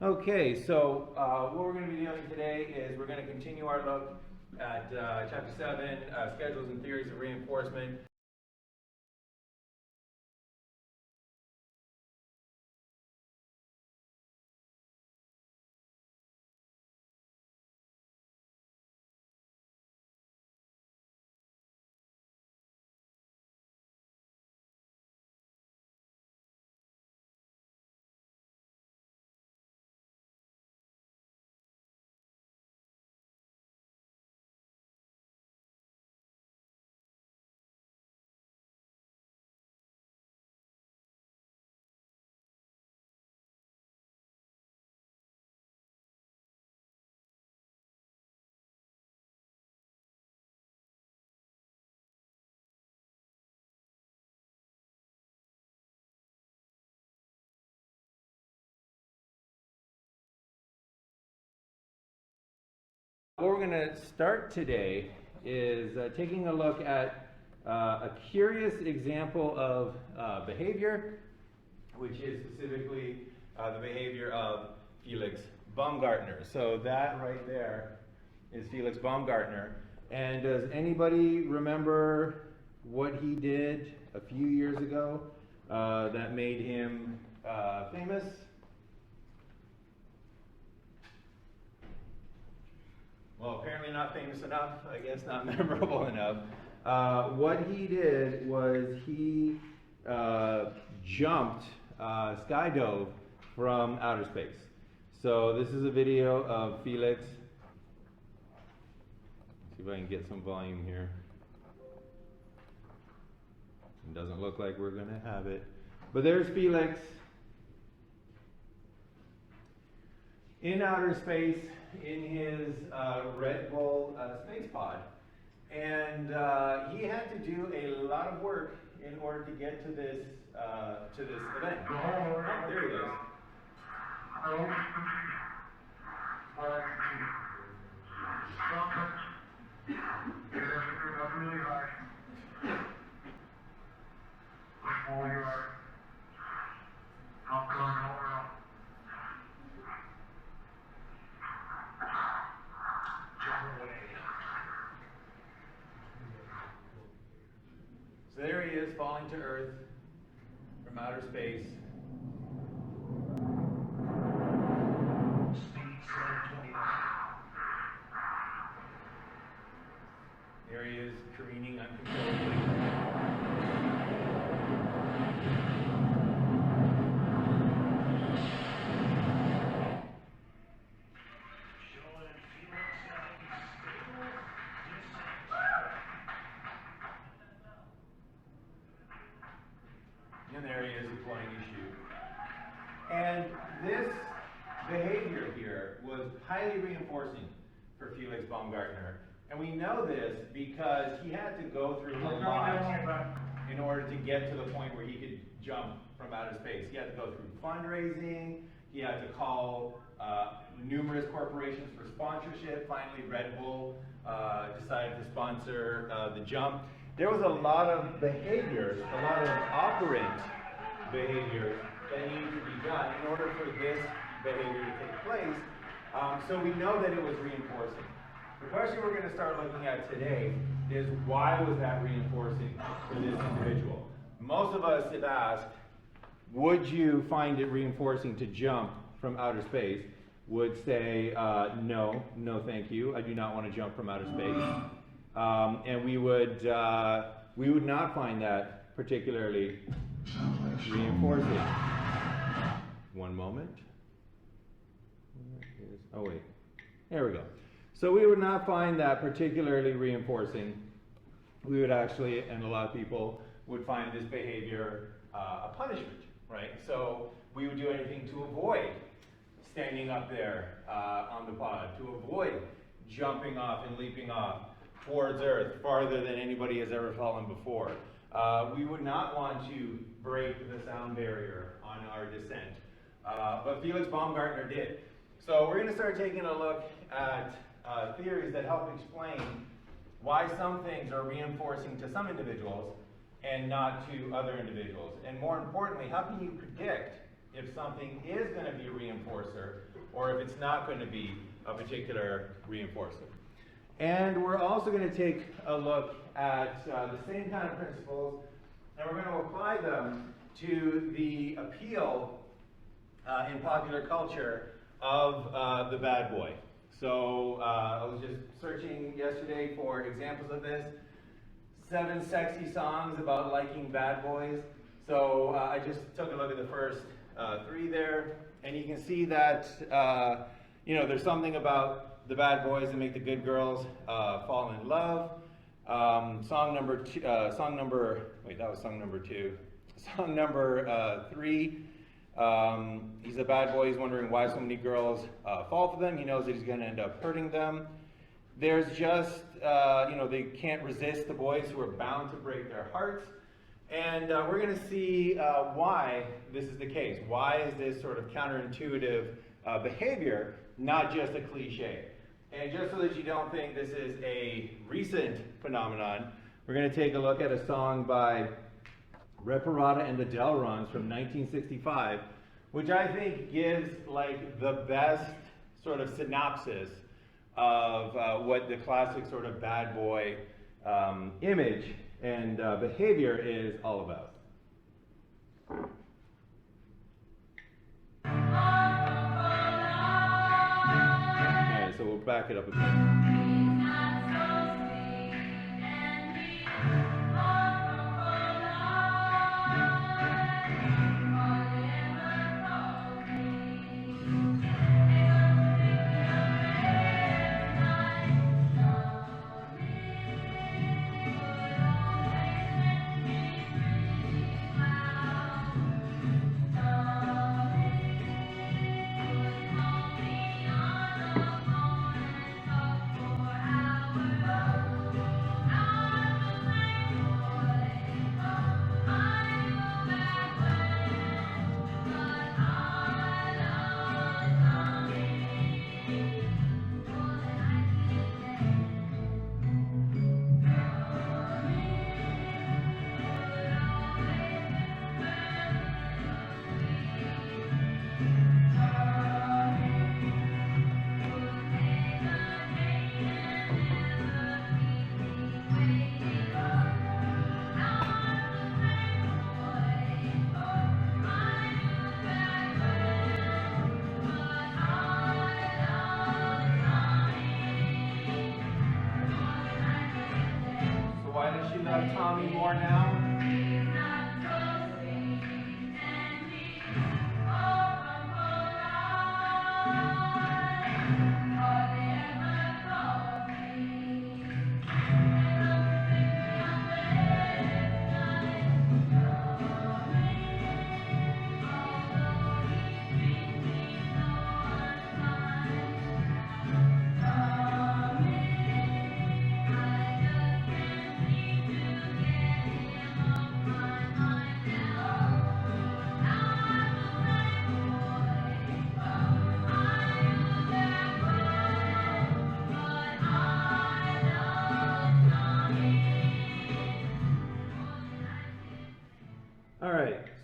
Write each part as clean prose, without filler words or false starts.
Okay, so what we're going to be doing today is we're going to continue our look at Chapter 7, Schedules and Theories of Reinforcement. What we're going to start today is taking a look at a curious example of behavior, which is specifically the behavior of Felix Baumgartner. So that right there is Felix Baumgartner. And does anybody remember what he did a few years ago that made him famous? Well, apparently not famous enough, I guess not memorable enough. What he did was he jumped, skydove from outer space. So this is a video of Felix. Let's see if I can get some volume here. It doesn't look like we're going to have it. But there's Felix in outer space in his Red Bull space pod. And he had to do a lot of work in order to get to this event. Oh, there he goes. So there he is, falling to Earth from outer space. There he is, careening uncontrollably. And there he is deploying his chute. And this behavior here was highly reinforcing for Felix Baumgartner. And we know this because he had to go through a lot in order to get to the point where he could jump from outer space. He had to go through fundraising, he had to call numerous corporations for sponsorship. Finally, Red Bull decided to sponsor the jump. There was a lot of behaviors, a lot of operant behaviors that needed to be done in order for this behavior to take place. So we know that it was reinforcing. The question we're going to start looking at today is, why was that reinforcing for this individual? Most of us, if asked, would you find it reinforcing to jump from outer space, would say, no, thank you. I do not want to jump from outer space. And we would not find that particularly reinforcing. One moment. Oh wait, there we go. So we would not find that particularly reinforcing. We would actually, and a lot of people would find this behavior a punishment, right? So we would do anything to avoid standing up there on the pod, to avoid jumping off and leaping off towards Earth farther than anybody has ever fallen before. We would not want to break the sound barrier on our descent. But Felix Baumgartner did. So we're going to start taking a look at theories that help explain why some things are reinforcing to some individuals and not to other individuals. And more importantly, how can you predict if something is going to be a reinforcer or if it's not going to be a particular reinforcer. And we're also going to take a look at the same kind of principles, and we're going to apply them to the appeal in popular culture of the bad boy. So I was just searching yesterday for examples of this. 7 sexy songs about liking bad boys. So I just took a look at the first 3 there, and you can see that there's something about the bad boys that make the good girls fall in love. Song number 2. Song number 3. He's a bad boy. He's wondering why so many girls fall for them. He knows that he's going to end up hurting them. There's just, they can't resist the boys who are bound to break their hearts. And we're going to see why this is the case. Why is this sort of counterintuitive behavior not just a cliche? And just so that you don't think this is a recent phenomenon, we're going to take a look at a song by Reparata and the Delrons from 1965, which I think gives like the best sort of synopsis of what the classic sort of bad boy image and behavior is all about. Okay, so we'll back it up a bit. Tommy more now.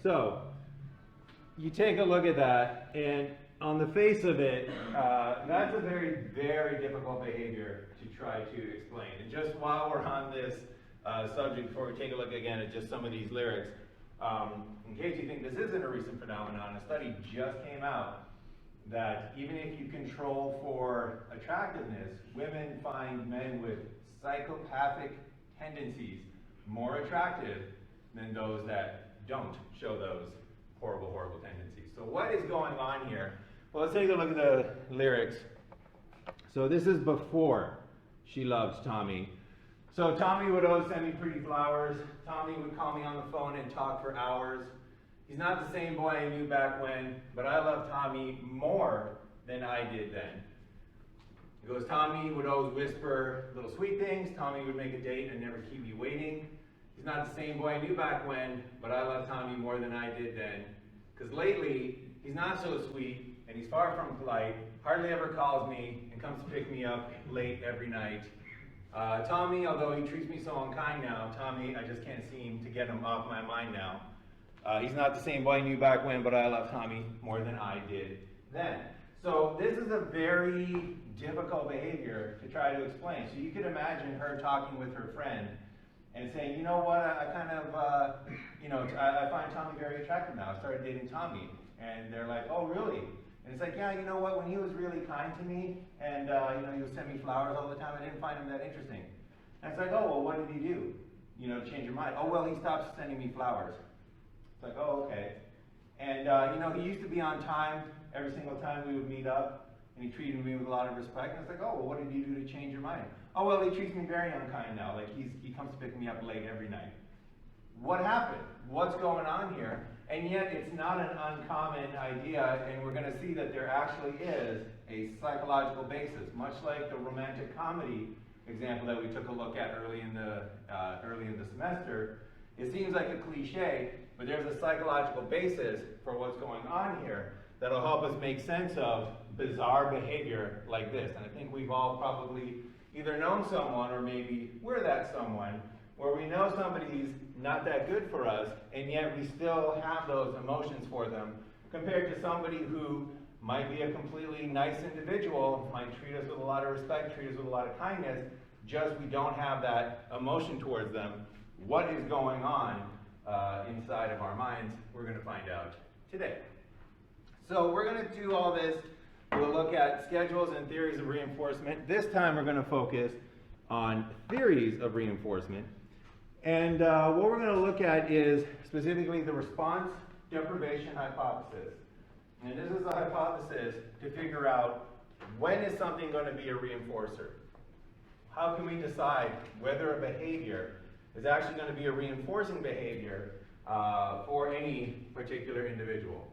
So, you take a look at that, and on the face of it, that's a very, very difficult behavior to try to explain. And just while we're on this subject, before we take a look again at just some of these lyrics, in case you think this isn't a recent phenomenon, a study just came out that even if you control for attractiveness, women find men with psychopathic tendencies more attractive than those that don't show those horrible, horrible tendencies. So what is going on here? Well, let's take a look at the lyrics. So this is before she loves Tommy. So Tommy would always send me pretty flowers. Tommy would call me on the phone and talk for hours. He's not the same boy I knew back when, but I love Tommy more than I did then. He goes, Tommy would always whisper little sweet things. Tommy would make a date and never keep me waiting. He's not the same boy I knew back when, but I love Tommy more than I did then. Because lately, he's not so sweet, and he's far from polite, hardly ever calls me, and comes to pick me up late every night. Tommy, although he treats me so unkind now, Tommy, I just can't seem to get him off my mind now. He's not the same boy I knew back when, but I love Tommy more than I did then. So this is a very difficult behavior to try to explain. So you could imagine her talking with her friend and saying, you know what, I kind of, I find Tommy very attractive now. I started dating Tommy. And they're like, oh, really? And it's like, yeah, you know what, when he was really kind to me and, he would send me flowers all the time, I didn't find him that interesting. And it's like, oh, well, what did he do? To change your mind. Oh, well, he stopped sending me flowers. It's like, oh, okay. And, he used to be on time every single time we would meet up, and he treated me with a lot of respect. And it's like, oh, well, what did he do to change your mind? Oh, well, he treats me very unkind now. Like, he comes to pick me up late every night. What happened? What's going on here? And yet, it's not an uncommon idea, and we're going to see that there actually is a psychological basis, much like the romantic comedy example that we took a look at early in the semester. It seems like a cliche, but there's a psychological basis for what's going on here that'll help us make sense of bizarre behavior like this. And I think we've all probably either known someone, or maybe we're that someone, where we know somebody's not that good for us, and yet we still have those emotions for them, compared to somebody who might be a completely nice individual, might treat us with a lot of respect, treat us with a lot of kindness, just we don't have that emotion towards them. What is going on inside of our minds? We're going to find out today. So we're going to do all this. We'll look at schedules and theories of reinforcement. This time we're going to focus on theories of reinforcement. And what we're going to look at is specifically the response deprivation hypothesis. And this is a hypothesis to figure out, when is something going to be a reinforcer? How can we decide whether a behavior is actually going to be a reinforcing behavior for any particular individual?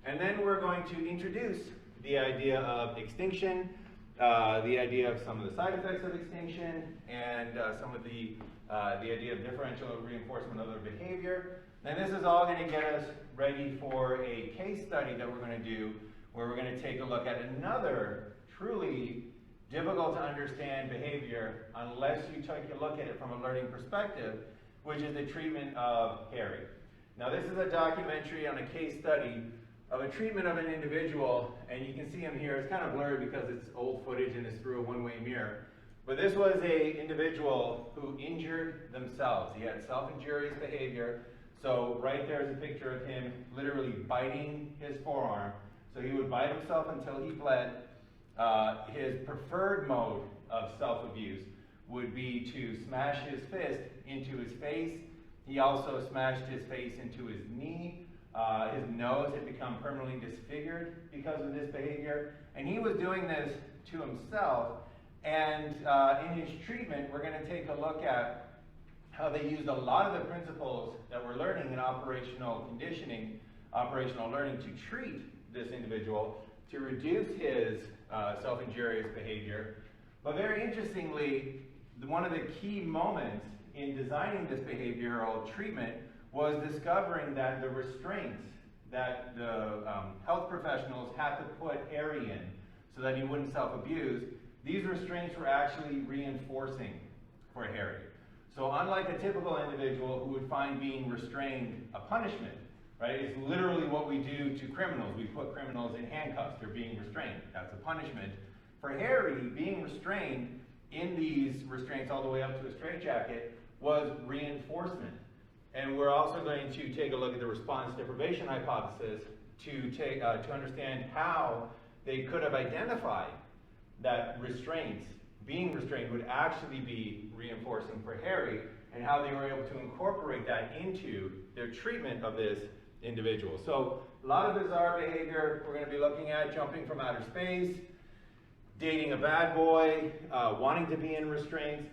And then we're going to introduce the idea of extinction, the idea of some of the side effects of extinction, and some of the idea of differential reinforcement of other behavior. And this is all going to get us ready for a case study that we're going to do, where we're going to take a look at another truly difficult to understand behavior unless you take a look at it from a learning perspective, which is the treatment of Harry. Now this is a documentary on a case study of a treatment of an individual, and you can see him here. It's kind of blurry because it's old footage and it's through a one-way mirror. But this was an individual who injured themselves. He had self-injurious behavior. So right there is a picture of him literally biting his forearm. So he would bite himself until he bled. His preferred mode of self-abuse would be to smash his fist into his face. He also smashed his face into his knee. His nose had become permanently disfigured because of this behavior. And he was doing this to himself. And in his treatment, we're going to take a look at how they used a lot of the principles that we're learning in operational conditioning, operational learning, to treat this individual, to reduce his self-injurious behavior. But very interestingly, one of the key moments in designing this behavioral treatment was discovering that the restraints that the health professionals had to put Harry in so that he wouldn't self-abuse, these restraints were actually reinforcing for Harry. So unlike a typical individual who would find being restrained a punishment, right? It's literally what we do to criminals. We put criminals in handcuffs. They're being restrained. That's a punishment. For Harry, being restrained in these restraints all the way up to a straitjacket was reinforcement. And we're also going to take a look at the response deprivation hypothesis to understand how they could have identified that restraints, being restrained, would actually be reinforcing for Harry, and how they were able to incorporate that into their treatment of this individual. So a lot of bizarre behavior we're going to be looking at: jumping from outer space, dating a bad boy, wanting to be in restraints.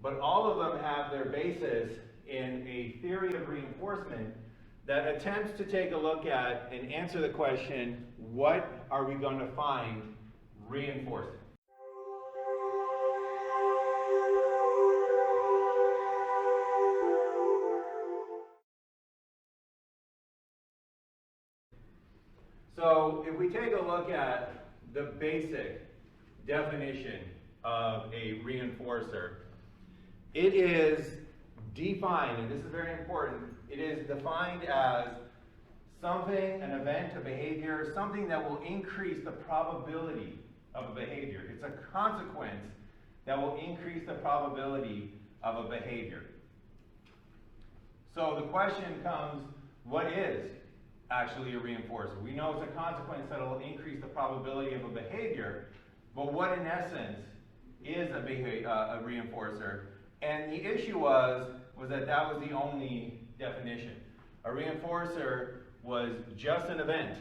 But all of them have their basis in a theory of reinforcement that attempts to take a look at and answer the question, what are we going to find reinforcing? So if we take a look at the basic definition of a reinforcer, it is defined, and this is very important, it is defined as something, an event, a behavior, something that will increase the probability of a behavior. It's a consequence that will increase the probability of a behavior. So the question comes, what is actually a reinforcer? We know it's a consequence that will increase the probability of a behavior, but what in essence is a reinforcer? And the issue was that that was the only definition. A reinforcer was just an event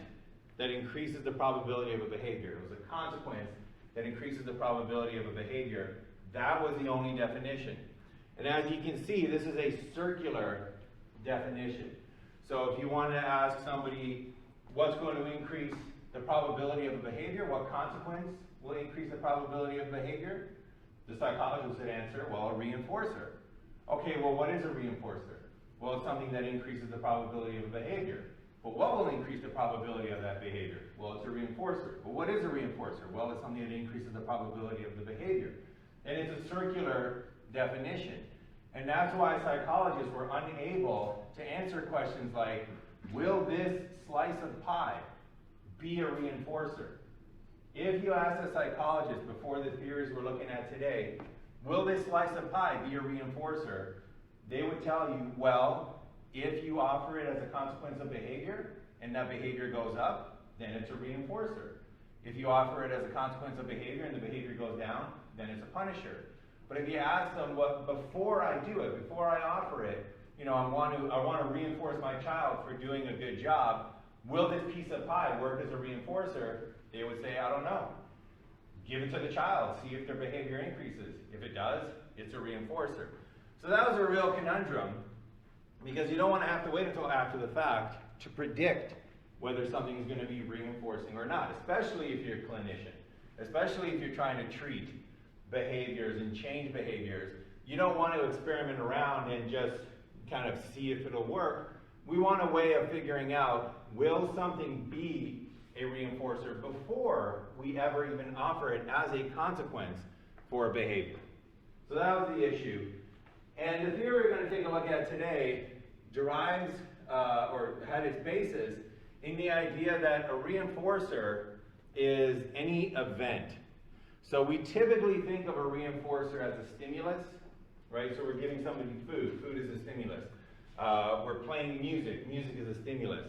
that increases the probability of a behavior. It was a consequence that increases the probability of a behavior. That was the only definition. And as you can see, this is a circular definition. So if you want to ask somebody what's going to increase the probability of a behavior, what consequence will increase the probability of behavior, the psychologist would answer, well, a reinforcer. Okay, well, what is a reinforcer? Well, it's something that increases the probability of a behavior. But what will increase the probability of that behavior? Well, it's a reinforcer. But what is a reinforcer? Well, it's something that increases the probability of the behavior. And it's a circular definition. And that's why psychologists were unable to answer questions like, will this slice of pie be a reinforcer? If you ask a psychologist before the theories we're looking at today, will this slice of pie be a reinforcer? They would tell you, well, if you offer it as a consequence of behavior, and that behavior goes up, then it's a reinforcer. If you offer it as a consequence of behavior and the behavior goes down, then it's a punisher. But if you ask them, what before I do it, before I offer it, I want to reinforce my child for doing a good job, will this piece of pie work as a reinforcer? They would say, I don't know. Give it to the child, see if their behavior increases. If it does, it's a reinforcer. So that was a real conundrum, because you don't want to have to wait until after the fact to predict whether something is going to be reinforcing or not, especially if you're a clinician, especially if you're trying to treat behaviors and change behaviors. You don't want to experiment around and just kind of see if it'll work. We want a way of figuring out, will something be a reinforcer before we ever even offer it as a consequence for a behavior? So that was the issue. And the theory we're going to take a look at today derives or had its basis in the idea that a reinforcer is any event. So we typically think of a reinforcer as a stimulus, right? So we're giving somebody food. Food is a stimulus. We're playing music. Music is a stimulus.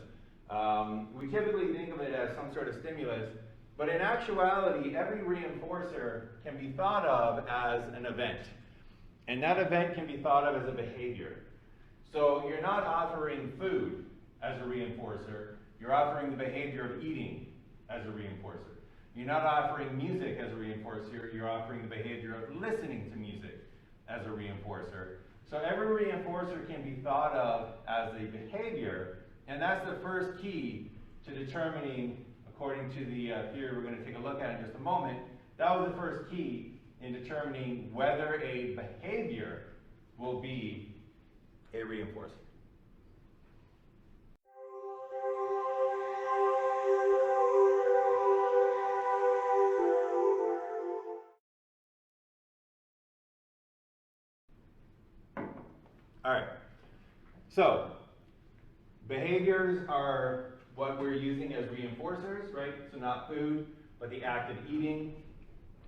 We typically think of it as some sort of stimulus, but in actuality, every reinforcer can be thought of as an event. And that event can be thought of as a behavior. So you're not offering food as a reinforcer. You're offering the behavior of eating as a reinforcer. You're not offering music as a reinforcer. You're offering the behavior of listening to music as a reinforcer. So every reinforcer can be thought of as a behavior, and that's the first key to determining, according to the theory we're going to take a look at in just a moment, that was the first key in determining whether a behavior will be a reinforcer. All right, so behaviors are what we're using as reinforcers, right? So not food, but the act of eating,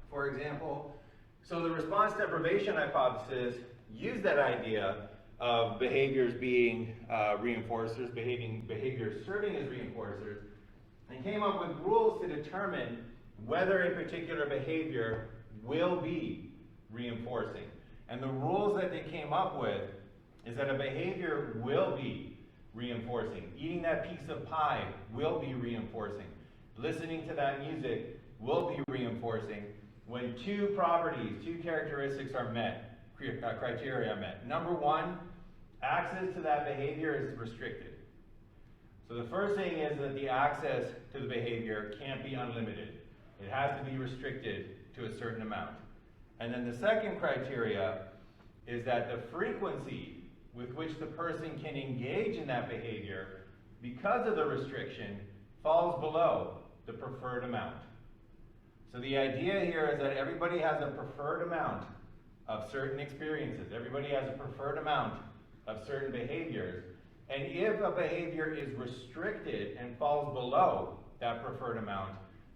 for example. So the response deprivation hypothesis used that idea of behaviors being reinforcers, behaviors serving as reinforcers, and came up with rules to determine whether a particular behavior will be reinforcing. And the rules that they came up with is that a behavior will be reinforcing. Eating that piece of pie will be reinforcing. Listening to that music will be reinforcing when two characteristics are met, criteria are met. Number one, access to that behavior is restricted. So the first thing is that the access to the behavior can't be unlimited. It has to be restricted to a certain amount. And then the second criteria is that the frequency with which the person can engage in that behavior, because of the restriction, falls below the preferred amount. So the idea here is that everybody has a preferred amount of certain experiences. Everybody has a preferred amount of certain behaviors. And if a behavior is restricted and falls below that preferred amount,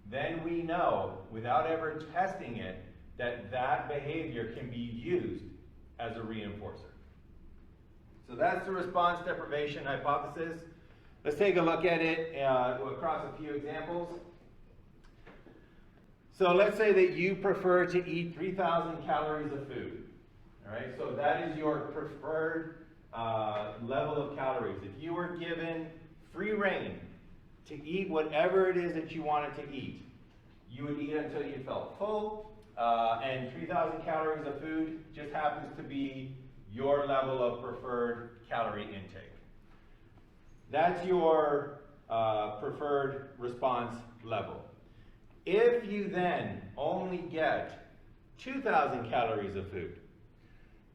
then we know, without ever testing it, that that behavior can be used as a reinforcer. So that's the response deprivation hypothesis. Let's take a look at it across a few examples. So let's say that you prefer to eat 3,000 calories of food. All right, so that is your preferred level of calories. If you were given free reign to eat whatever it is that you wanted to eat, you would eat until you felt full, and 3,000 calories of food just happens to be your level of preferred calorie intake. That's your preferred response level. If you then only get 2,000 calories of food,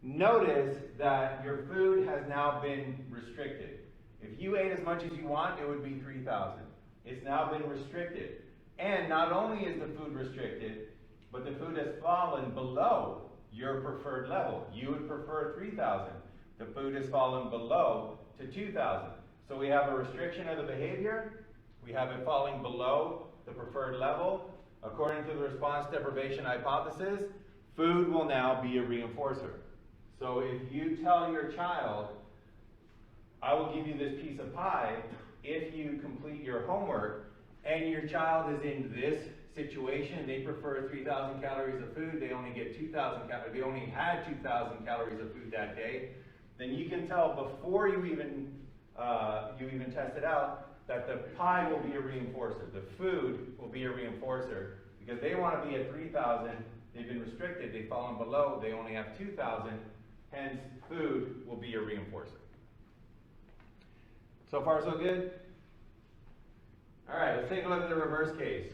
notice that your food has now been restricted. If you ate as much as you want, it would be 3,000. It's now been restricted. And not only is the food restricted, but the food has fallen below your preferred level. You would prefer 3,000. The food has fallen below to 2,000. So we have a restriction of the behavior. We have it falling below the preferred level. According to the response deprivation hypothesis, food will now be a reinforcer. So if you tell your child, I will give you this piece of pie if you complete your homework, and your child is in this situation, they prefer 3,000 calories of food, they only get 2,000 calories, they only had 2,000 calories of food that day, then you can tell before you even test it out that the pie will be a reinforcer, the food will be a reinforcer, because they want to be at 3,000, they've been restricted, they've fallen below, they only have 2,000, hence food will be a reinforcer. So far so good? Alright, let's take a look at the reverse case.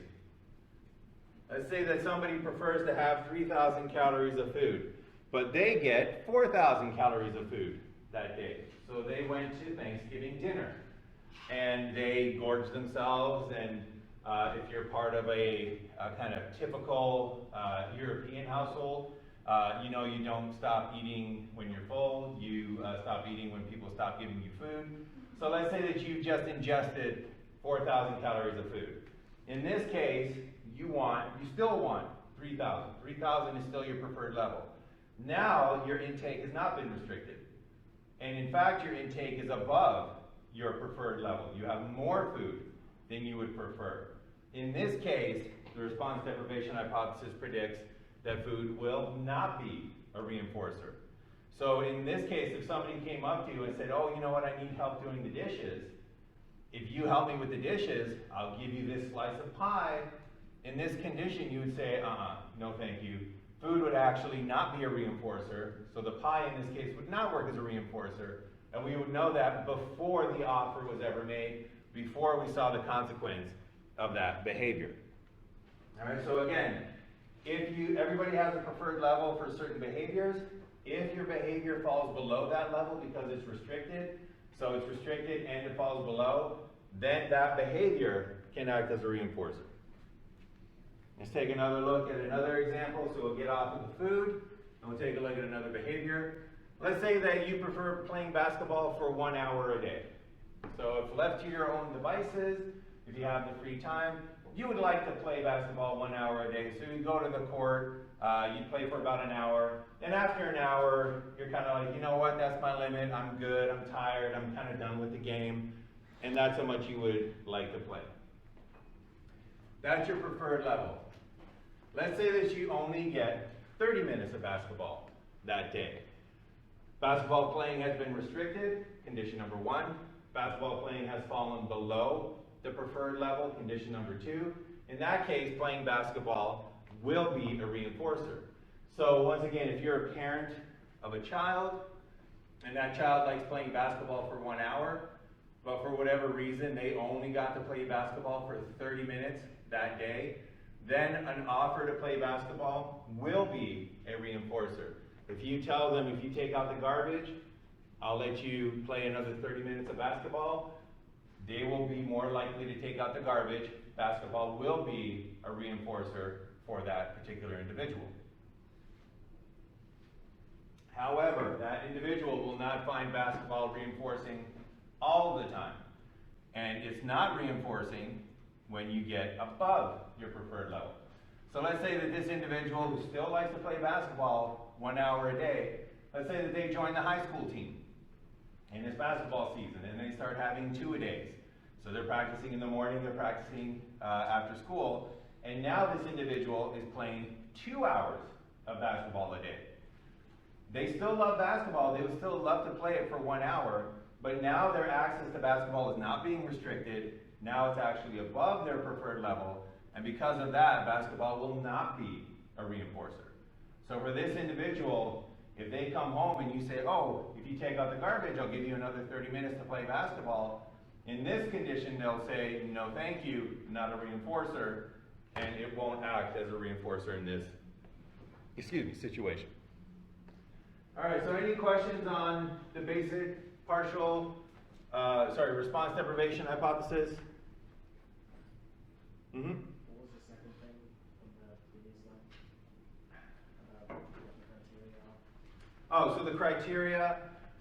Let's say that somebody prefers to have 3,000 calories of food, but they get 4,000 calories of food that day. So they went to Thanksgiving dinner, and they gorged themselves, and if you're part of a kind of typical European household, you know you don't stop eating when you're full, you stop eating when people stop giving you food. So let's say that you've just ingested 4,000 calories of food. In this case, you still want 3,000. 3,000 is still your preferred level. Now your intake has not been restricted. And in fact, your intake is above your preferred level. You have more food than you would prefer. In this case, the response deprivation hypothesis predicts that food will not be a reinforcer. So in this case, if somebody came up to you and said, oh, you know what, I need help doing the dishes. If you help me with the dishes, I'll give you this slice of pie. In this condition, you would say, no thank you. Food would actually not be a reinforcer, so the pie in this case would not work as a reinforcer, and we would know that before the offer was ever made, before we saw the consequence of that behavior. All right, so again, everybody has a preferred level for certain behaviors. If your behavior falls below that level because it's restricted, so it's restricted and it falls below, then that behavior can act as a reinforcer. Let's take another look at another example. So we'll get off of the food and we'll take a look at another behavior. Let's say that you prefer playing basketball for 1 hour a day. So if left to your own devices, if you have the free time, you would like to play basketball 1 hour a day. So you go to the court, you play for about an hour, and after an hour, you're kind of like, you know what, that's my limit, I'm good, I'm tired, I'm kind of done with the game, and that's how much you would like to play. That's your preferred level. Let's say that you only get 30 minutes of basketball that day. Basketball playing has been restricted, condition number 1. Basketball playing has fallen below the preferred level, condition number 2. In that case, playing basketball will be a reinforcer. So once again, if you're a parent of a child, and that child likes playing basketball for 1 hour, but for whatever reason, they only got to play basketball for 30 minutes that day, then an offer to play basketball will be a reinforcer. If you tell them, if you take out the garbage, I'll let you play another 30 minutes of basketball, they will be more likely to take out the garbage. Basketball will be a reinforcer for that particular individual. However, that individual will not not find basketball reinforcing all the time. And it's not reinforcing when you get above your preferred level. So let's say that this individual who still likes to play basketball 1 hour a day, let's say that they join the high school team in this basketball season and they start having 2-a-days. So they're practicing in the morning, they're practicing after school, and now this individual is playing 2 hours of basketball a day. They still love basketball, they would still love to play it for 1 hour, but now their access to basketball is not being restricted, now it's actually above their preferred level, and because of that, basketball will not be a reinforcer. So for this individual, if they come home and you say, oh, if you take out the garbage, I'll give you another 30 minutes to play basketball, in this condition, they'll say, no thank you, not a reinforcer, and it won't act as a reinforcer in this, situation. All right, so any questions on the basic response deprivation hypothesis? Mm-hmm. What was the second thing from the previous line? About what the criteria are? Oh, so the criteria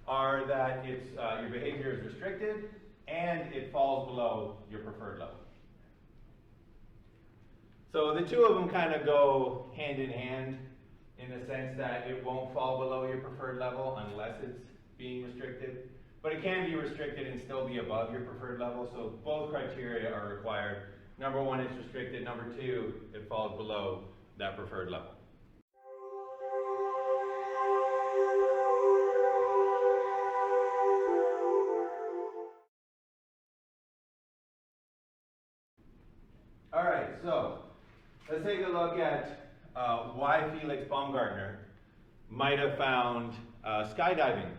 are that it's your behavior is restricted and it falls below your preferred level. So the two of them kind of go hand in hand in the sense that it won't fall below your preferred level unless it's being restricted. But it can be restricted and still be above your preferred level, so both criteria are required. Number one, it's restricted. Number two, it falls below that preferred level. All right, so let's take a look at why Felix Baumgartner might have found skydiving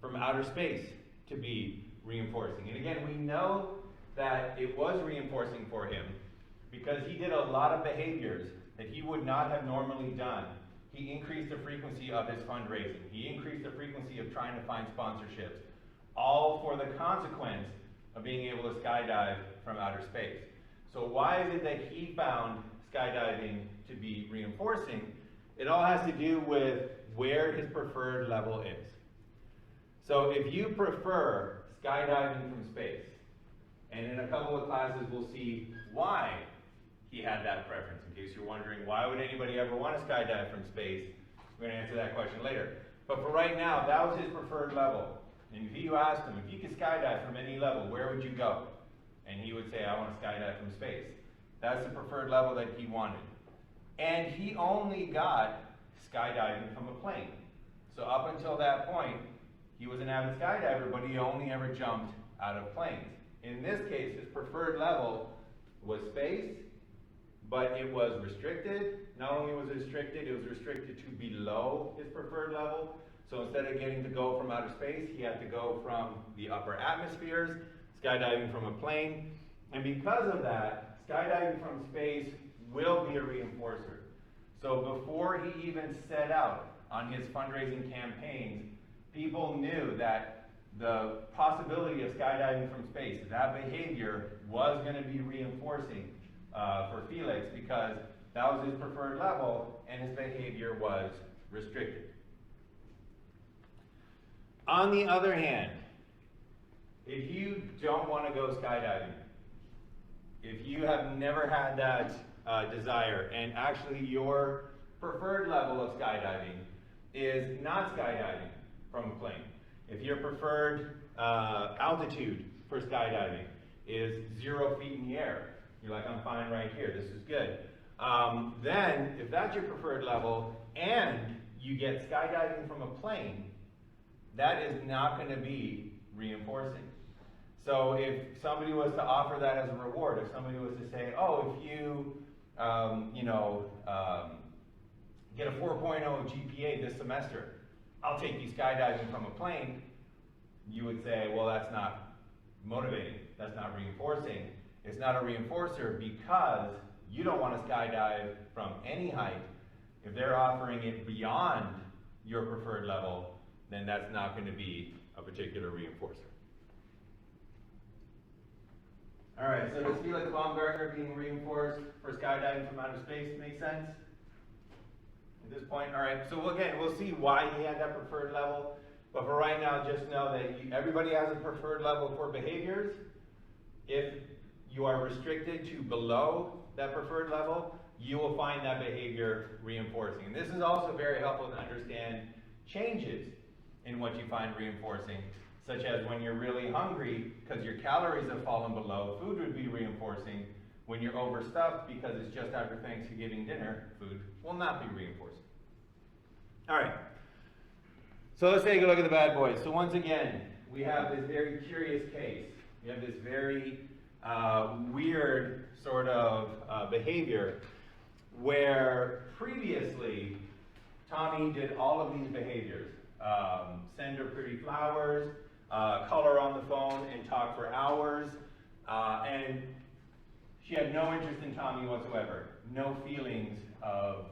from outer space to be reinforcing. And again, we know that it was reinforcing for him because he did a lot of behaviors that he would not have normally done. He increased the frequency of his fundraising. He increased the frequency of trying to find sponsorships, all for the consequence of being able to skydive from outer space. So why is it that he found skydiving to be reinforcing? It all has to do with where his preferred level is. So if you prefer skydiving from space, and in a couple of classes we'll see why he had that preference, in case you're wondering why would anybody ever want to skydive from space. We're going to answer that question later. But for right now, that was his preferred level. And if you asked him, if you could skydive from any level, where would you go? And he would say, I want to skydive from space. That's the preferred level that he wanted. And he only got skydiving from a plane. So up until that point, he was an avid skydiver, but he only ever jumped out of planes. In this case, his preferred level was space, but it was restricted. Not only was it restricted to below his preferred level. So instead of getting to go from outer space, he had to go from the upper atmospheres, skydiving from a plane. And because of that, skydiving from space will be a reinforcer. So before he even set out on his fundraising campaigns, people knew that the possibility of skydiving from space, that behavior was going to be reinforcing for Felix because that was his preferred level and his behavior was restricted. On the other hand, if you don't want to go skydiving, if you have never had that desire, and actually your preferred level of skydiving is not skydiving from a plane, if your preferred altitude for skydiving is 0 feet in the air, you're like, I'm fine right here, this is good. Then, if that's your preferred level, and you get skydiving from a plane, that is not going to be reinforcing. So if somebody was to offer that as a reward, if somebody was to say, oh, if you, get a 4.0 GPA this semester, I'll take you skydiving from a plane, you would say, well, that's not motivating, that's not reinforcing. It's not a reinforcer because you don't want to skydive from any height. If they're offering it beyond your preferred level, then that's not going to be a particular reinforcer. All right, so does Felix Baumgartner being reinforced for skydiving from outer space make sense at this point? All right, so again, we'll see why he had that preferred level. But for right now, just know that everybody has a preferred level for behaviors. If you are restricted to below that preferred level, you will find that behavior reinforcing. And this is also very helpful to understand changes in what you find reinforcing, such as when you're really hungry because your calories have fallen below, food would be reinforcing. When you're overstuffed because it's just after Thanksgiving dinner, food will not be reinforcing. All right, so let's take a look at the bad boys. So once again, we have this very curious case. We have this very weird sort of behavior where previously Tommy did all of these behaviors. Send her pretty flowers, call her on the phone and talk for hours, and she had no interest in Tommy whatsoever, no feelings of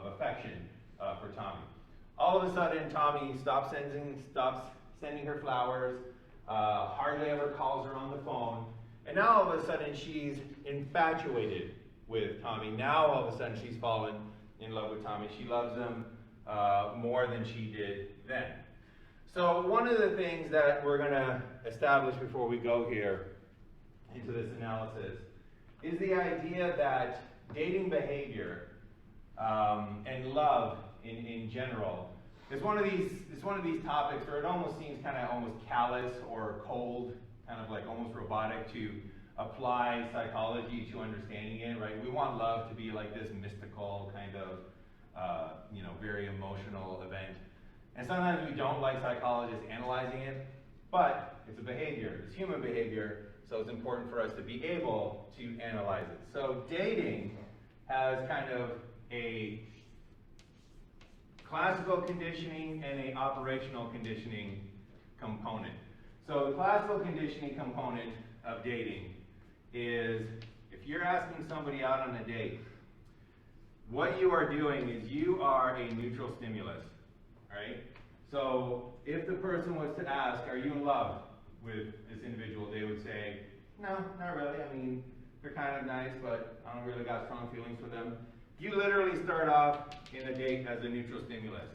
affection for Tommy. All of a sudden, Tommy stops sending her flowers, hardly ever calls her on the phone, and now all of a sudden she's infatuated with Tommy. Now all of a sudden she's fallen in love with Tommy. She loves him more than she did then. So one of the things that we're going to establish before we go here into this analysis is the idea that dating behavior and love in general is one of these topics where it almost seems kind of almost callous or cold, kind of like almost robotic to apply psychology to understanding it, right? We want love to be like this mystical kind of very emotional event. And sometimes we don't like psychologists analyzing it, but it's a behavior, it's human behavior, so it's important for us to be able to analyze it. So dating has kind of a classical conditioning and an operational conditioning component. So the classical conditioning component of dating is if you're asking somebody out on a date, what you are doing is you are a neutral stimulus, right? So if the person was to ask, are you in love with this individual, they would say, no, not really. I mean, they're kind of nice, but I don't really got strong feelings for them. You literally start off in a date as a neutral stimulus.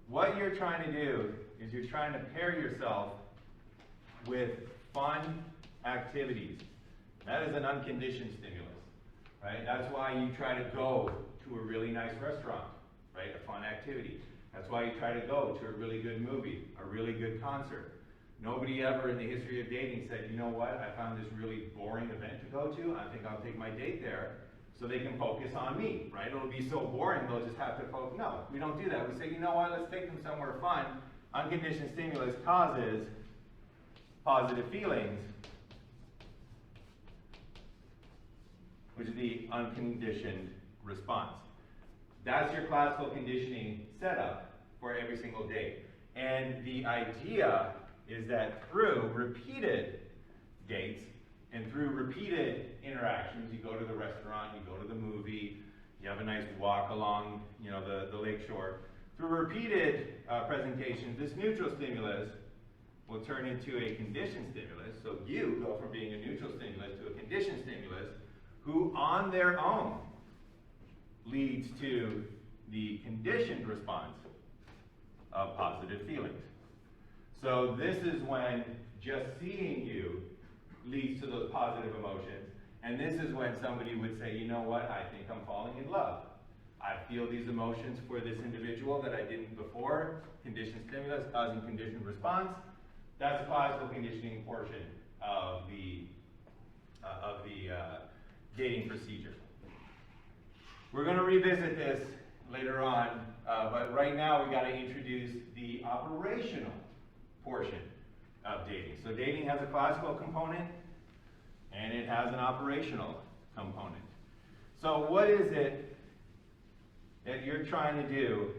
What you're trying to do is you're trying to pair yourself with fun activities. That is an unconditioned stimulus, right? That's why you try to go to a really nice restaurant, right? A fun activity. That's why you try to go to a really good movie, a really good concert. Nobody ever in the history of dating said, you know what, I found this really boring event to go to. I think I'll take my date there so they can focus on me, right? It'll be so boring, they'll just have to focus. No, we don't do that. We say, you know what, let's take them somewhere fun. Unconditioned stimulus causes positive feelings, which is the unconditioned response. That's your classical conditioning setup for every single date. And the idea is that through repeated dates and through repeated interactions, you go to the restaurant, you go to the movie, you have a nice walk along the lake shore. Through repeated presentations, this neutral stimulus will turn into a conditioned stimulus. So you go from being a neutral stimulus to a conditioned stimulus, who on their own leads to the conditioned response of positive feelings. So this is when just seeing you leads to those positive emotions. And this is when somebody would say, you know what, I think I'm falling in love. I feel these emotions for this individual that I didn't before. Conditioned stimulus causing conditioned response. That's the classical conditioning portion of the dating procedure. We're going to revisit this later on, but right now we got to introduce the operational portion of dating. So dating has a classical component and it has an operational component. So what is it that you're trying to do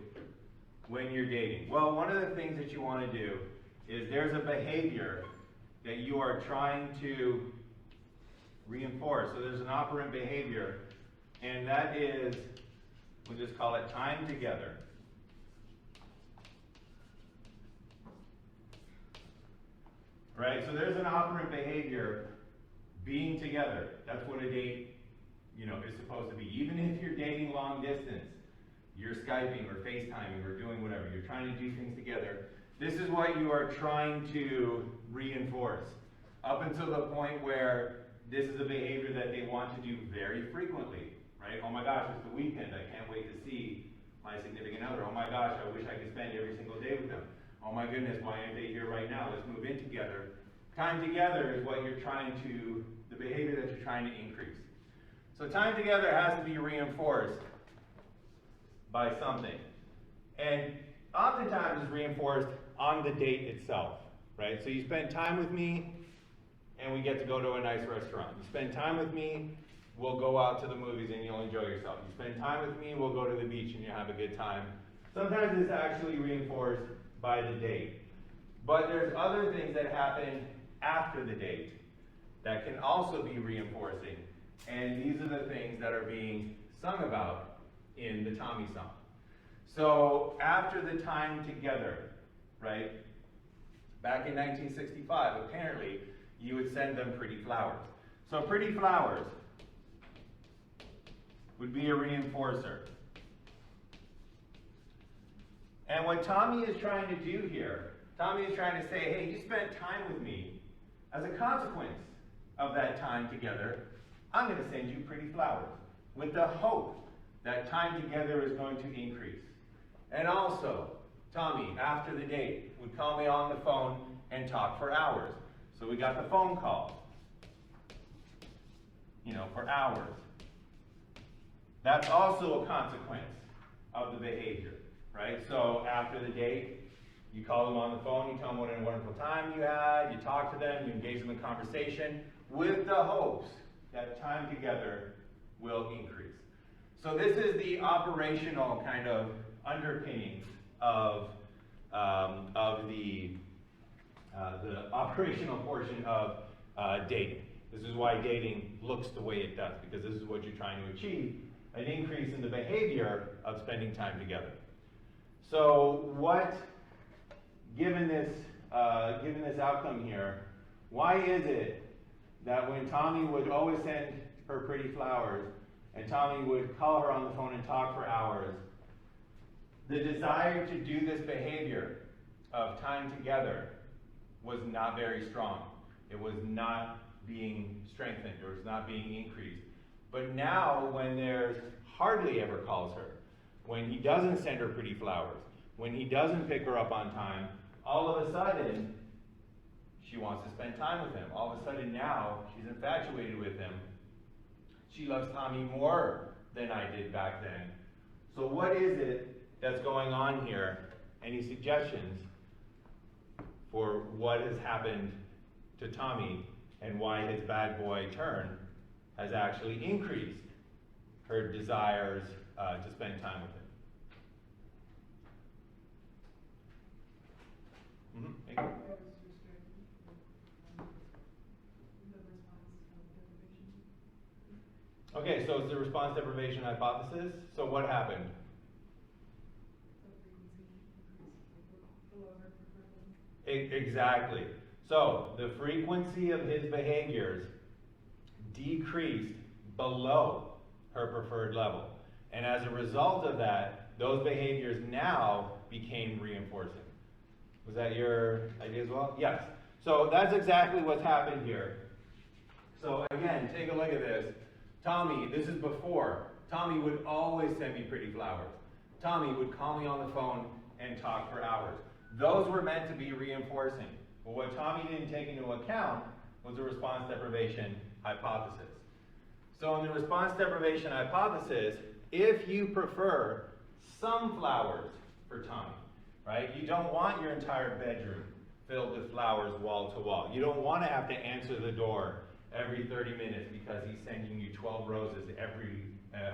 when you're dating? Well, one of the things that you want to do is there's a behavior that you are trying to reinforce. So there's an operant behavior, and that is, we'll just call it time together. Right? So there's an operant behavior, being together. That's what a date, is supposed to be. Even if you're dating long distance, you're Skyping or FaceTiming or doing whatever, you're trying to do things together. This is what you are trying to reinforce. Up until the point where this is a behavior that they want to do very frequently, right? Oh my gosh, it's the weekend, I can't wait to see my significant other. Oh my gosh, I wish I could spend every single day with them. Oh my goodness, why aren't they here right now? Let's move in together. Time together is what you're trying to, the behavior that you're trying to increase. So time together has to be reinforced by something. And oftentimes it's reinforced on the date itself, right? So you spend time with me, and we get to go to a nice restaurant. You spend time with me, we'll go out to the movies and you'll enjoy yourself. You spend time with me, we'll go to the beach and you'll have a good time. Sometimes it's actually reinforced by the date. But there's other things that happen after the date that can also be reinforcing. And these are the things that are being sung about in the Tommy song. So after the time together, right? Back in 1965, apparently, you would send them pretty flowers. So pretty flowers would be a reinforcer. And what Tommy is trying to do here, Tommy is trying to say, hey, you spent time with me. As a consequence of that time together, I'm going to send you pretty flowers with the hope that time together is going to increase. And also, Tommy, after the date, would call me on the phone and talk for hours. So we got the phone call, for hours. That's also a consequence of the behavior, right? So after the date, you call them on the phone, you tell them what a wonderful time you had, you talk to them, you engage them in conversation with the hopes that time together will increase. So this is the operational kind of underpinnings of the operational portion of dating. This is why dating looks the way it does, because this is what you're trying to achieve, an increase in the behavior of spending time together. So given this outcome here, why is it that when Tommy would always send her pretty flowers, and Tommy would call her on the phone and talk for hours, the desire to do this behavior of time together was not very strong. It was not being strengthened, or was not being increased. But now, when there's hardly ever calls her, when he doesn't send her pretty flowers, when he doesn't pick her up on time, all of a sudden, she wants to spend time with him. All of a sudden now, she's infatuated with him. She loves Tommy more than I did back then. So what is it that's going on here? Any suggestions for what has happened to Tommy and why his bad boy turn has actually increased her desires to spend time with him? Thank you. Okay, so it's the response deprivation hypothesis. So what happened? Exactly. So the frequency of his behaviors decreased below her preferred level. And as a result of that, those behaviors now became reinforcing. Was that your idea as well? Yes. So that's exactly what's happened here. So again, take a look at this. Tommy, this is before. Tommy would always send me pretty flowers. Tommy would call me on the phone and talk for hours. Those were meant to be reinforcing. But what Tommy didn't take into account was the response deprivation hypothesis. So in the response deprivation hypothesis, if you prefer some flowers for Tommy, right? You don't want your entire bedroom filled with flowers wall to wall. You don't want to have to answer the door every 30 minutes because he's sending you 12 roses every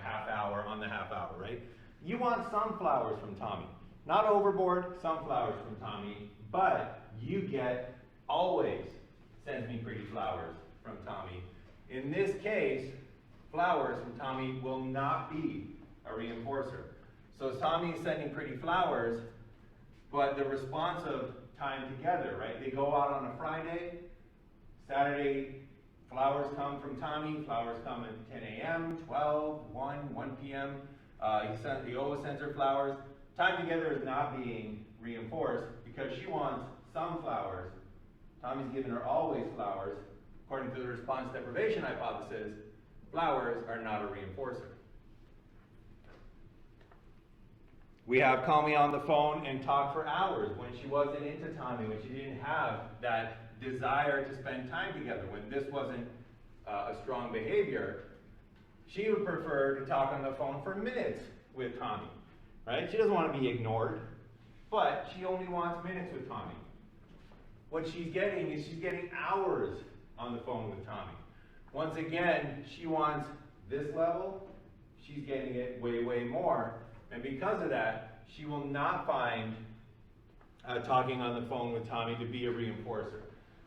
half hour on the half hour, right? You want some flowers from Tommy. Not overboard, some flowers from Tommy, but you get always sends me pretty flowers from Tommy. In this case, flowers from Tommy will not be a reinforcer. So Tommy is sending pretty flowers, but the response of time together, right? They go out on a Friday, Saturday, flowers come from Tommy, flowers come at 10 a.m., 12, 1 p.m. He always sends her flowers. Time together is not being reinforced because she wants some flowers. Tommy's giving her always flowers. According to the response deprivation hypothesis, flowers are not a reinforcer. We have call me on the phone and talk for hours when she wasn't into Tommy, when she didn't have that desire to spend time together, when this wasn't a strong behavior. She would prefer to talk on the phone for minutes with Tommy, right? She doesn't want to be ignored, but she only wants minutes with Tommy. What she's getting is she's getting hours on the phone with Tommy. Once again, she wants this level, she's getting it way, way more. And because of that, she will not find talking on the phone with Tommy to be a reinforcer.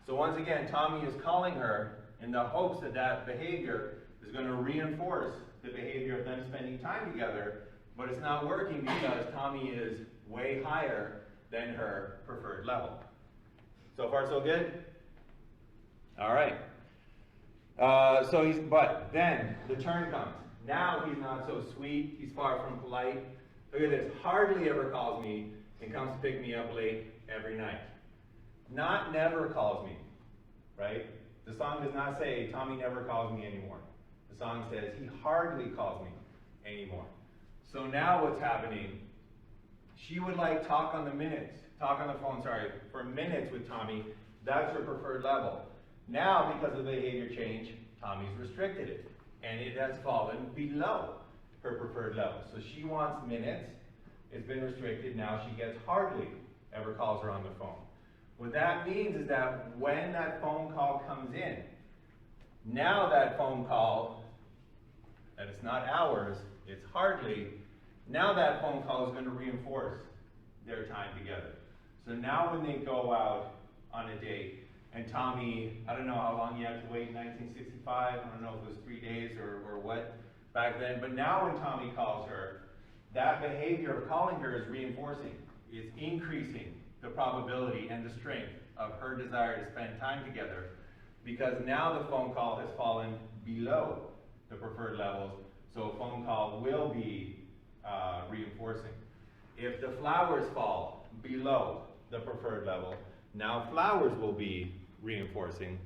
So once again, Tommy is calling her in the hopes that that behavior is going to reinforce the behavior of them spending time together, but it's not working because Tommy is way higher than her preferred level. So far, so good? All right. But then the turn comes. Now he's not so sweet, he's far from polite. Look at this, hardly ever calls me and comes to pick me up late every night. Not never calls me, right? The song does not say Tommy never calls me anymore. The song says he hardly calls me anymore. So now what's happening, she would like talk on the phone, for minutes with Tommy. That's her preferred level. Now, because of the behavior change, Tommy's restricted it, and it has fallen below her preferred level. So she wants minutes, it's been restricted, now she gets hardly ever calls her on the phone. What that means is that when that phone call comes in, now that phone call, and it's not hours, it's hardly, now that phone call is going to reinforce their time together. So now when they go out on a date, and Tommy, I don't know how long you had to wait in 1965, I don't know if it was 3 days or what back then, but now when Tommy calls her, that behavior of calling her is reinforcing. It's increasing the probability and the strength of her desire to spend time together, because now the phone call has fallen below the preferred levels, so a phone call will be reinforcing. If the flowers fall below the preferred level, now flowers will be reinforcing.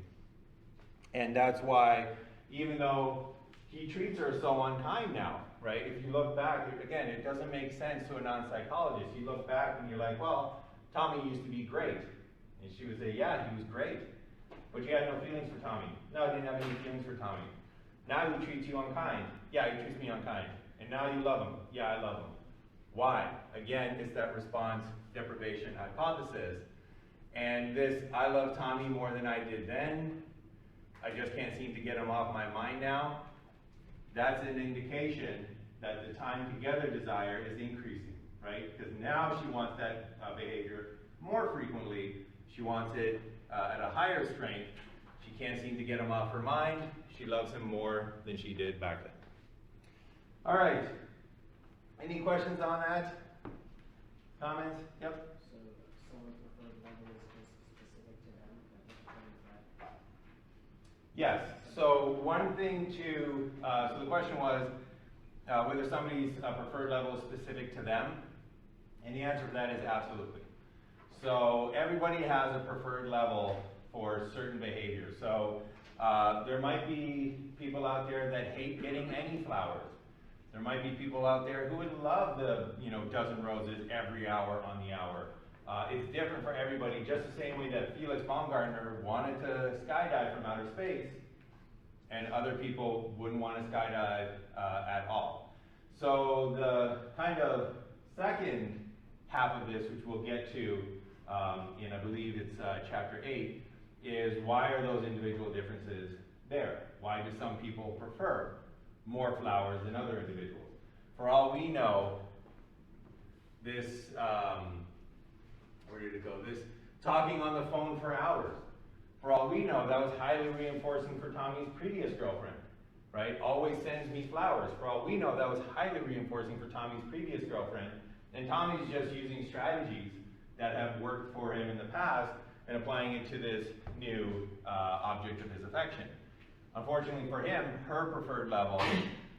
And that's why, even though he treats her so unkind now, right? If you look back, again, it doesn't make sense to a non-psychologist. You look back and you're like, well, Tommy used to be great. And she would say, yeah, he was great. But you had no feelings for Tommy. No, I didn't have any feelings for Tommy. Now he treats you unkind. Yeah, he treats me unkind. And now you love him. Yeah, I love him. Why? Again, it's that response deprivation hypothesis. And this, I love Tommy more than I did then. I just can't seem to get him off my mind now. That's an indication that the time together desire is increasing, right? Because now she wants that behavior more frequently. She wants it at a higher strength. She can't seem to get him off her mind. She loves him more than she did back then. All right. Any questions on that? Comments? Yep. So someone's preferred level is just specific to them? Yes. So one thing to, so the question was whether somebody's preferred level is specific to them. And the answer to that is absolutely. So everybody has a preferred level for certain behaviors. So there might be people out there that hate getting any flowers. There might be people out there who would love the dozen roses every hour on the hour. It's different for everybody, just the same way that Felix Baumgartner wanted to skydive from outer space, and other people wouldn't want to skydive at all. So the kind of second half of this, which we'll get to in, I believe it's chapter 8, is why are those individual differences there? Why do some people prefer more flowers than other individuals? For all we know, this, where did it go? This talking on the phone for hours. For all we know, that was highly reinforcing for Tommy's previous girlfriend, right? Always sends me flowers. For all we know, that was highly reinforcing for Tommy's previous girlfriend. And Tommy's just using strategies that have worked for him in the past and applying it to this new object of his affection. Unfortunately for him, her preferred level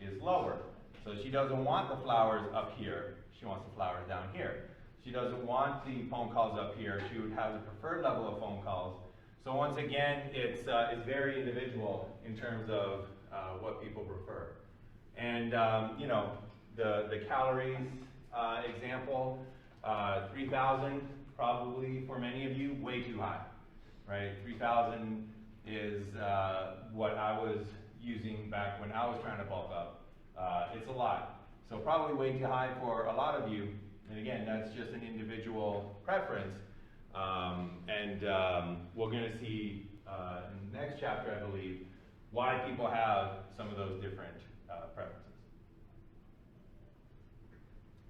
is lower. So she doesn't want the flowers up here. She wants the flowers down here. She doesn't want the phone calls up here. She would have the preferred level of phone calls. So once again, it's very individual in terms of what people prefer. And you know, the calories example, 3,000 probably for many of you way too high, right? 3,000 is what I was using back when I was trying to bulk up. It's a lot, so probably way too high for a lot of you. And again, that's just an individual preference. We're going to see in the next chapter, I believe, why people have some of those different preferences.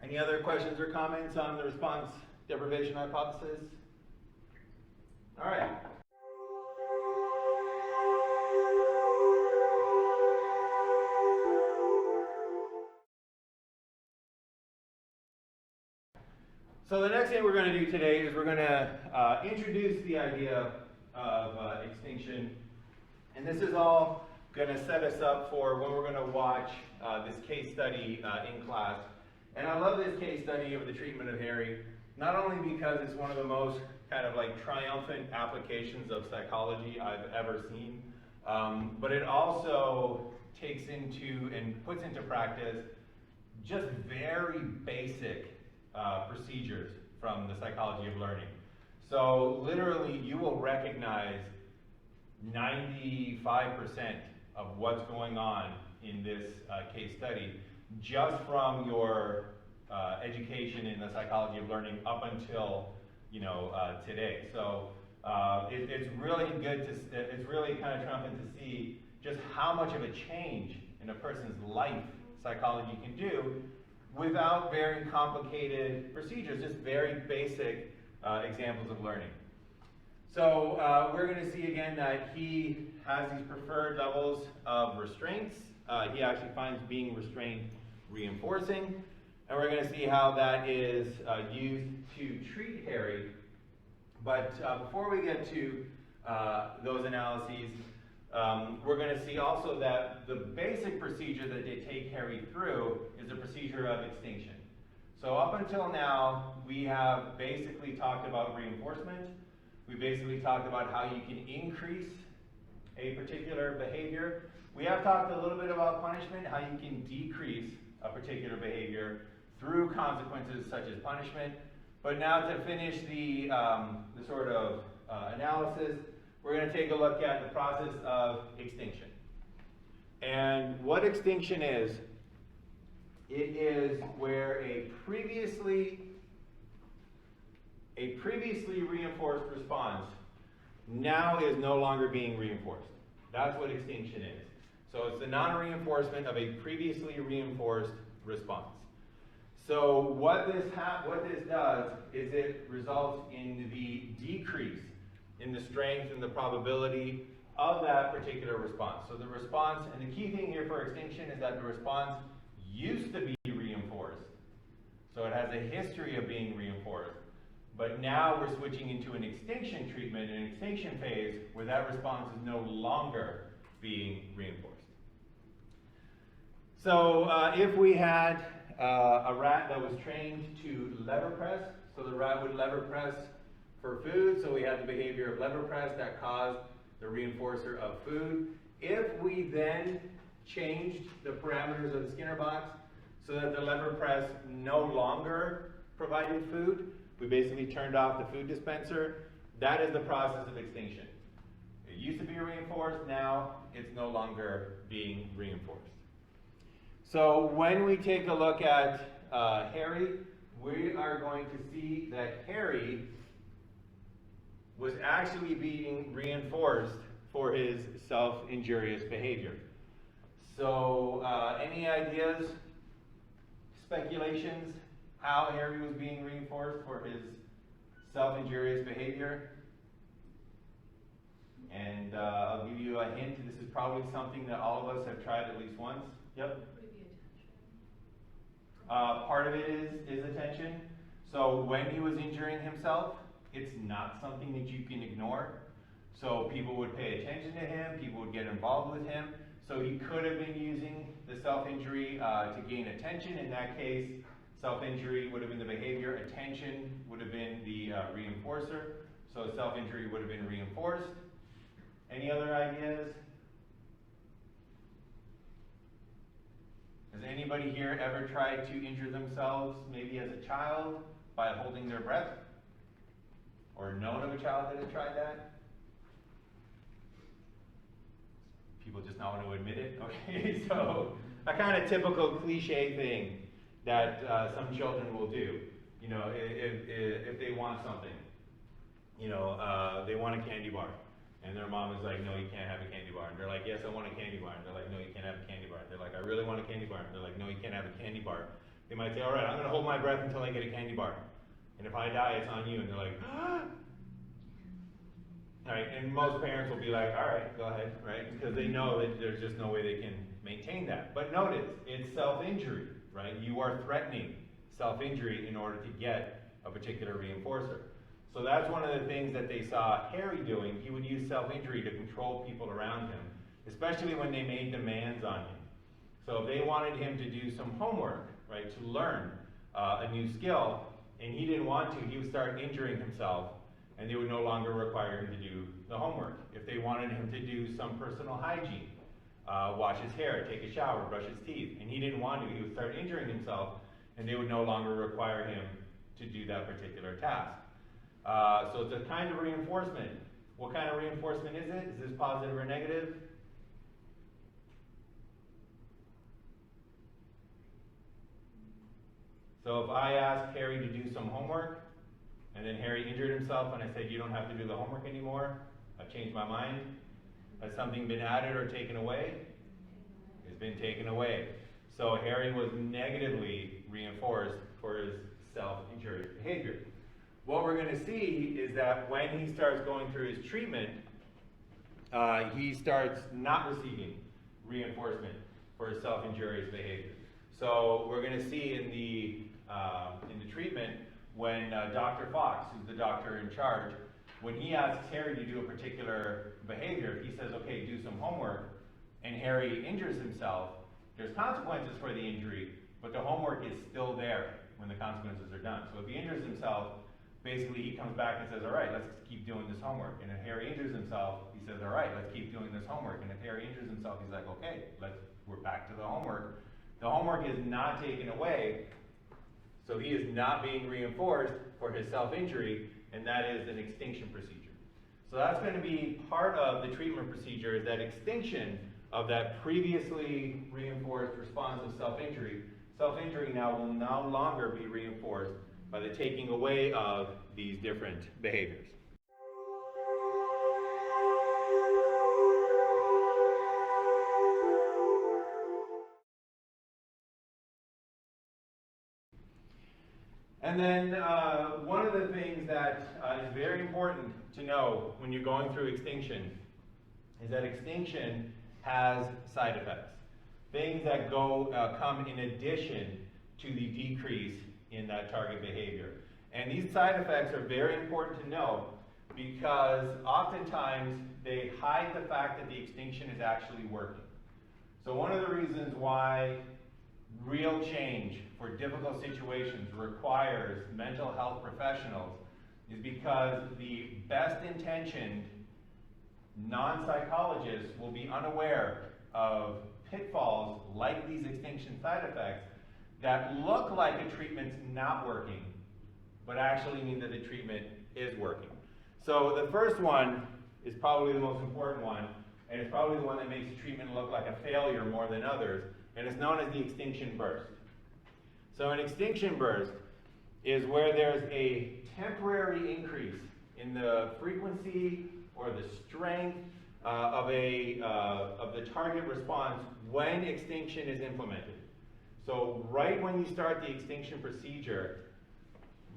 Any other questions or comments on the response deprivation hypothesis? All right. So the next thing we're going to do today is we're going to introduce the idea of extinction. And this is all going to set us up for when we're going to watch this case study in class. And I love this case study of the treatment of Harry, not only because it's one of the most kind of like triumphant applications of psychology I've ever seen, but it also takes into and puts into practice just very basic procedures from the psychology of learning. So literally you will recognize 95% of what's going on in this case study just from your education in the psychology of learning up until today. So it's really good to, it's really kind of triumphant to see just how much of a change in a person's life psychology can do without very complicated procedures, just very basic examples of learning. So we're going to see again that he has these preferred levels of restraints. He actually finds being restrained reinforcing. And we're going to see how that is used to treat Harry. But before we get to those analyses, we're going to see also that the basic procedure that they take Harry through is a procedure of extinction. So up until now, we have basically talked about reinforcement. We basically talked about how you can increase a particular behavior. We have talked a little bit about punishment, how you can decrease a particular behavior through consequences such as punishment. But now to finish the sort of analysis, we're going to take a look at the process of extinction. And what extinction is, it is where a previously reinforced response now is no longer being reinforced. That's what extinction is. So it's the non-reinforcement of a previously reinforced response. So what this does is it results in the decrease in the strength and the probability of that particular response. So the response, and the key thing here for extinction is that the response used to be reinforced. So it has a history of being reinforced. But now we're switching into an extinction treatment, an extinction phase, where that response is no longer being reinforced. So if we had a rat that was trained to lever press, so the rat would lever press for food, so we had the behavior of lever press that caused the reinforcer of food. If we then changed the parameters of the Skinner box so that the lever press no longer provided food, we basically turned off the food dispenser, that is the process of extinction. It used to be reinforced, now it's no longer being reinforced. So when we take a look at Harry, we are going to see that Harry was actually being reinforced for his self-injurious behavior. So any ideas, speculations, how Harry was being reinforced for his self-injurious behavior? And I'll give you a hint, this is probably something that all of us have tried at least once. Yep. Part of it is attention. So when he was injuring himself, it's not something that you can ignore. So people would pay attention to him, people would get involved with him. So he could have been using the self-injury to gain attention. In that case, Self-injury would have been the behavior. Attention would have been the reinforcer. So self-injury would have been reinforced. Any other ideas? Has anybody here ever tried to injure themselves, maybe as a child, by holding their breath? Or known of a child that has tried that? People just not want to admit it? Okay, so a kind of typical cliche thing that some children will do, you know, if they want something. You know, they want a candy bar. And their mom is like, no, you can't have a candy bar. And they're like, yes, I want a candy bar. And they're like, no, you can't have a candy bar. And they're like, I really want a candy bar. And they're like, no, you can't have a candy bar. They might say, all right, I'm going to hold my breath until I get a candy bar. And if I die, it's on you. And they're like, ah. All right, and most parents will be like, all right, go ahead, right? Because they know that there's just no way they can maintain that. But notice, it's self-injury, right? You are threatening self-injury in order to get a particular reinforcer. So that's one of the things that they saw Harry doing. He would use self-injury to control people around him, especially when they made demands on him. So if they wanted him to do some homework, right, to learn a new skill, and he didn't want to, he would start injuring himself, and they would no longer require him to do the homework. If they wanted him to do some personal hygiene, wash his hair, take a shower, brush his teeth, and he didn't want to, he would start injuring himself, and they would no longer require him to do that particular task. So it's a kind of reinforcement. What kind of reinforcement is it? Is this positive or negative? So if I asked Harry to do some homework, and then Harry injured himself, and I said, you don't have to do the homework anymore, I've changed my mind. Has something been added or taken away? It's been taken away. So Harry was negatively reinforced for his self-injurious behavior. What we're going to see is that when he starts going through his treatment, he starts not receiving reinforcement for his self-injurious behavior. So we're going to see in the treatment when Dr. Fox, who's the doctor in charge, when he asks Harry to do a particular behavior, he says, okay, do some homework, and Harry injures himself, there's consequences for the injury, but the homework is still there when the consequences are done. So if he injures himself, basically he comes back and says, all right, let's keep doing this homework. And if Harry injures himself, he says, all right, let's keep doing this homework. And if Harry injures himself, he's like, okay, we're back to the homework. The homework is not taken away, so he is not being reinforced for his self-injury, and that is an extinction procedure. So that's going to be part of the treatment procedure, is that extinction of that previously reinforced response of self-injury. Self-injury now will no longer be reinforced by the taking away of these different behaviors. And then one of the things that is very important to know when you're going through extinction is that extinction has side effects. Things that come in addition to the decrease in that target behavior. And these side effects are very important to know because oftentimes they hide the fact that the extinction is actually working. So one of the reasons why real change for difficult situations requires mental health professionals is because the best intentioned non-psychologists will be unaware of pitfalls like these extinction side effects that look like a treatment's not working, but actually mean that the treatment is working. So the first one is probably the most important one, and it's probably the one that makes the treatment look like a failure more than others, and it's known as the extinction burst. So an extinction burst is where there's a temporary increase in the frequency or the strength of the target response when extinction is implemented. So right when you start the extinction procedure,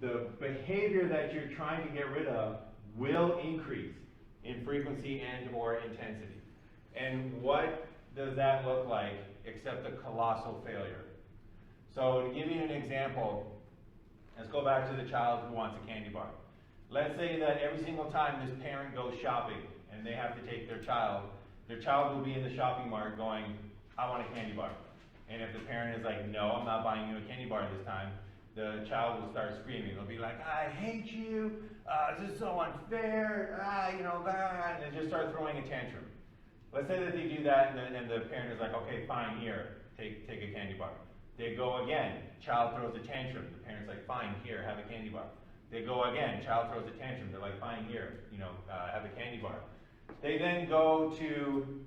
the behavior that you're trying to get rid of will increase in frequency and or intensity. And what does that look like except a colossal failure? So to give you an example, let's go back to the child who wants a candy bar. Let's say that every single time this parent goes shopping and they have to take their child will be in the shopping mart going, I want a candy bar. And if the parent is like, no, I'm not buying you a candy bar this time, the child will start screaming. They'll be like, I hate you, this is so unfair, you know, and they just start throwing a tantrum. Let's say that they do that, and the parent is like, okay, fine, here, take a candy bar. They go again, child throws a tantrum. The parent's like, fine, here, have a candy bar. They go again, child throws a tantrum. They're like, fine, here, you know, have a candy bar. They then go to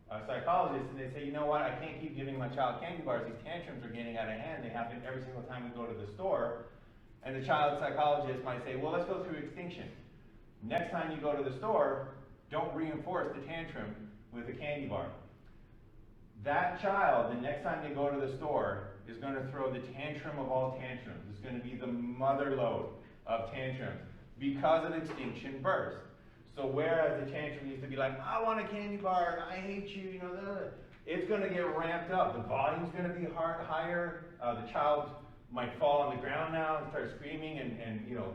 a psychologist and they say, you know what, I can't keep giving my child candy bars. These tantrums are getting out of hand. They happen every single time we go to the store. And the child psychologist might say, well, let's go through Extinction. Next time you go to the store, don't reinforce the tantrum with a candy bar. That child, the next time they go to the store, is going to throw the tantrum of all tantrums. It's going to be the mother lode of tantrums because of Extinction burst. So whereas the tantrum used to be like, I want a candy bar, I hate you, you know, it's going to get ramped up. The volume's going to be higher. The child might fall on the ground now and start screaming and you know,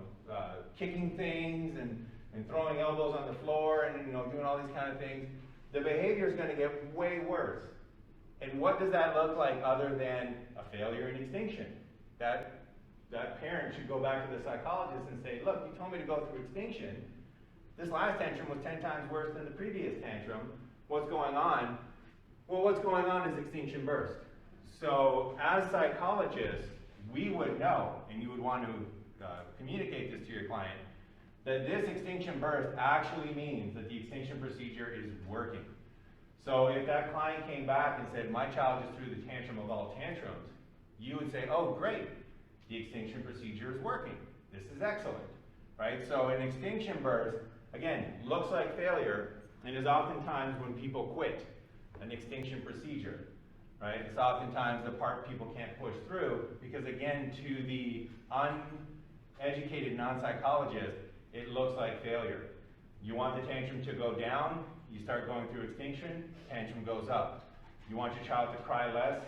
kicking things and throwing elbows on the floor and, you know, doing all these kind of things. The behavior is going to get way worse. And what does that look like other than a failure in Extinction? That parent should go back to the psychologist and say, look, you told me to go through Extinction. This last tantrum was 10 times worse than the previous tantrum. What's going on? Well, what's going on is Extinction burst. So as psychologists, we would know, and you would want to communicate this to your client, that this Extinction burst actually means that the Extinction procedure is working. So if that client came back and said, my child just threw the tantrum of all tantrums, you would say, oh, great, the Extinction procedure is working. This is excellent, right? So an Extinction burst, again, looks like failure and is oftentimes when people quit an Extinction procedure, right? It's oftentimes the part people can't push through because, again, to the uneducated non-psychologist, it looks like failure. You want the tantrum to go down, you start going through Extinction, tantrum goes up. You want your child to cry less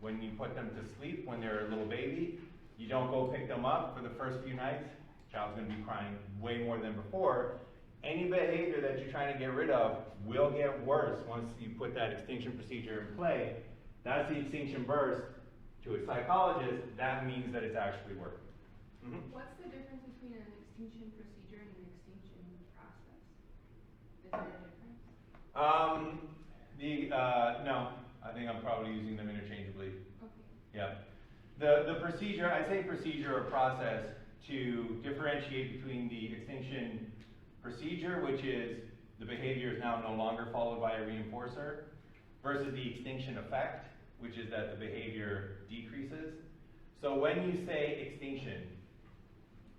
when you put them to sleep when they're a little baby. You don't go pick them up for the first few nights, child's going to be crying way more than before. Any behavior that you're trying to get rid of will get worse once you put that Extinction procedure in play. That's the Extinction burst. To a psychologist, that means that it's actually working. Mm-hmm. What's the difference between an Extinction procedure and an Extinction process? Is there a difference? No, I think I'm probably using them interchangeably. Okay. Yeah. The procedure, I say procedure or process to differentiate between the Extinction procedure, which is the behavior is now no longer followed by a reinforcer, versus the Extinction effect, which is that the behavior decreases. So when you say Extinction,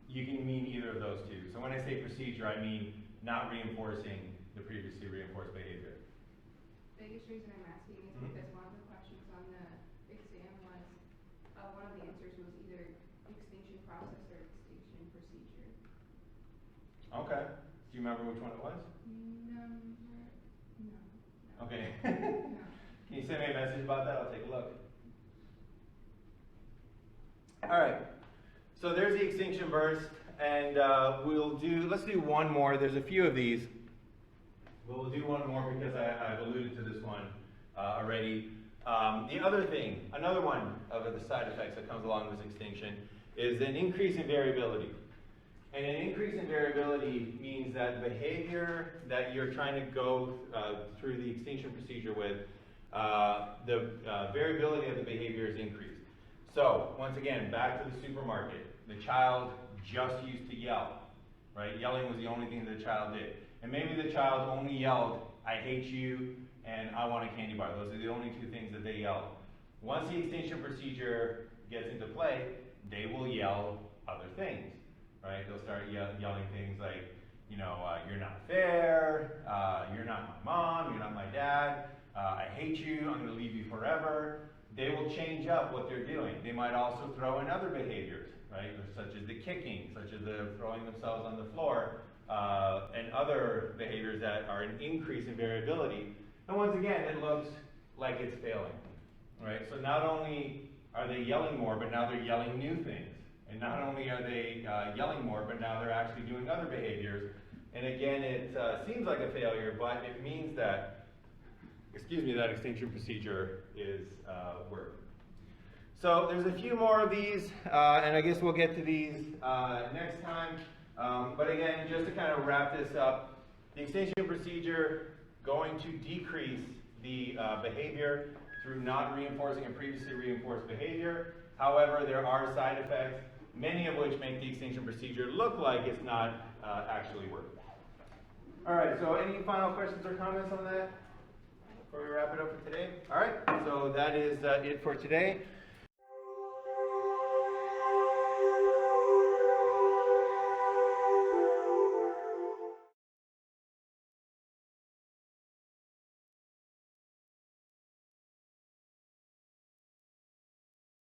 you can mean either of those two. So when I say procedure, I mean not reinforcing the previously reinforced behavior. The biggest reason I'm asking is because one of the questions on the exam was, one of the answers was either Extinction process or Extinction procedure. Okay. Do you remember which one it was? No. Okay. No. Can you send me a message about that? I'll take a look. All right. So there's the Extinction burst, and let's do one more. There's a few of these. We'll do one more because I've alluded to this one already. The other thing, another one of the side effects that comes along with Extinction is an increase in variability. And an increase in variability means that behavior that you're trying to go through the Extinction procedure with, the variability of the behavior is increased. So, once again, back to the supermarket. The child just used to yell, right? Yelling was the only thing that the child did. And maybe the child only yelled, I hate you, and I want a candy bar. Those are the only two things that they yelled. Once the Extinction procedure gets into play, they will yell other things, right? They'll start yelling things like, you know, you're not fair, you're not my mom, you're not my dad, I hate you, I'm going to leave you forever. They will change up what they're doing. They might also throw in other behaviors, right? Such as the kicking, such as the throwing themselves on the floor, and other behaviors that are an increase in variability. And once again, it looks like it's failing, right? So not only are they yelling more, but now they're yelling new things. And not only are they yelling more, but now they're actually doing other behaviors. And again, it seems like a failure, but it means that, that Extinction procedure is working. So there's a few more of these, and I guess we'll get to these next time. But again, just to kind of wrap this up, the extinction procedure going to decrease the behavior through not reinforcing a previously reinforced behavior. However, there are side effects, many of which make the extinction procedure look like it's not actually working. All right, so any final questions or comments on that before we wrap it up for today? All right, so that is it for today.